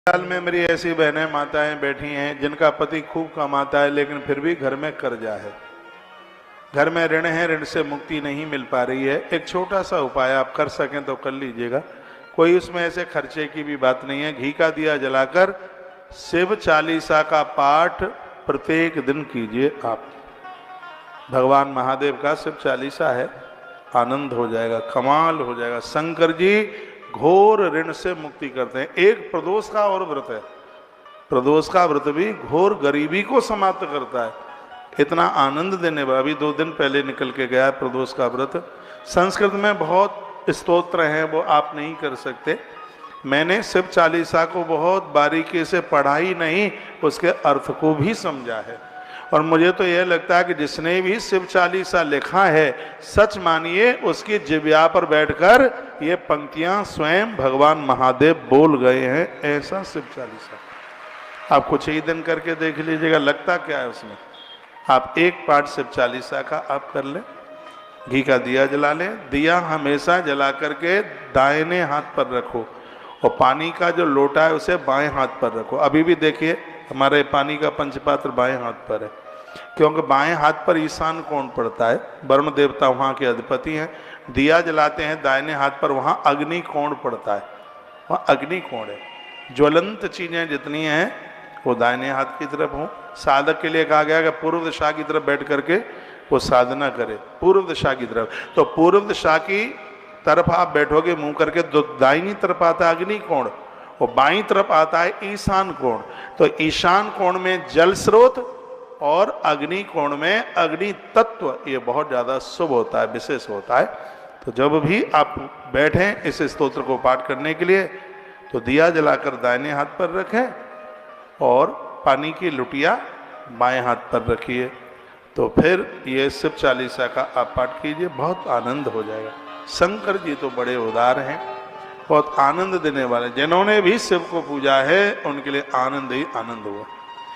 साल में मेरी ऐसी बहनें माताएं बैठी हैं जिनका पति खूब कमाता है लेकिन फिर भी घर में कर्जा है, घर में ऋण है, ऋण से मुक्ति नहीं मिल पा रही है। एक छोटा सा उपाय आप कर सकें तो कर लीजिएगा, कोई उसमें ऐसे खर्चे की भी बात नहीं है। घी का दिया जलाकर शिव चालीसा का पाठ प्रत्येक दिन कीजिए आप। भगवान महादेव का शिव चालीसा है, आनंद हो जाएगा, कमाल हो जाएगा। शंकर जी घोर ऋण से मुक्ति करते हैं। एक प्रदोष का और व्रत है, प्रदोष का व्रत भी घोर गरीबी को समाप्त करता है। इतना आनंद देने वाला, अभी 2 दिन पहले निकल के गया प्रदोष का व्रत। संस्कृत में बहुत स्तोत्र हैं, वो आप नहीं कर सकते। मैंने शिव चालीसा को बहुत बारीकी से पढ़ा ही नहीं, उसके अर्थ को भी समझा है। और मुझे तो यह लगता है कि जिसने भी शिव चालीसा लिखा है, सच मानिए उसकी जिह्वा पर बैठकर ये पंक्तियां स्वयं भगवान महादेव बोल गए हैं। ऐसा शिव चालीसा आप कुछ ही दिन करके देख लीजिएगा, लगता क्या है उसमें। आप एक पाठ शिव चालीसा का आप कर लें, घी का दिया जला लें। दिया हमेशा जला करके दाहिने हाथ पर रखो और पानी का जो लोटा है उसे बाएं हाथ पर रखो। अभी भी देखिए हमारे पानी का पंचपात्र बाएं हाथ पर है, क्योंकि बाएं हाथ पर ईशान कोण पड़ता है, वरुण देवता वहाँ के अधिपति हैं। दिया जलाते हैं दाहिने हाथ पर, वहाँ अग्नि कोण पड़ता है, वहाँ अग्नि कोण है। ज्वलंत चीजें जितनी हैं वो दाहिने हाथ की तरफ हों। साधक के लिए कहा गया कि पूर्व दिशा की तरफ बैठ करके वो साधना करे, पूर्व दिशा की तरफ। तो पूर्व दिशा की तरफ आप बैठोगे मुंह करके, तो दाहिनी तरफ आता है अग्नि कोण और बाईं तरफ आता है ईशान कोण। तो ईशान कोण में जल स्रोत और अग्नि कोण में अग्नि तत्व, ये बहुत ज़्यादा शुभ होता है, विशेष होता है। तो जब भी आप बैठें इस स्तोत्र को पाठ करने के लिए, तो दिया जलाकर दाहिने हाथ पर रखें और पानी की लुटिया बाएं हाथ पर रखिए। तो फिर ये शिव चालीसा का आप पाठ कीजिए, बहुत आनंद हो जाएगा। शंकर जी तो बड़े उदार हैं, बहुत आनंद देने वाले। जिन्होंने भी शिव को पूजा है उनके लिए आनंद ही आनंद हुआ।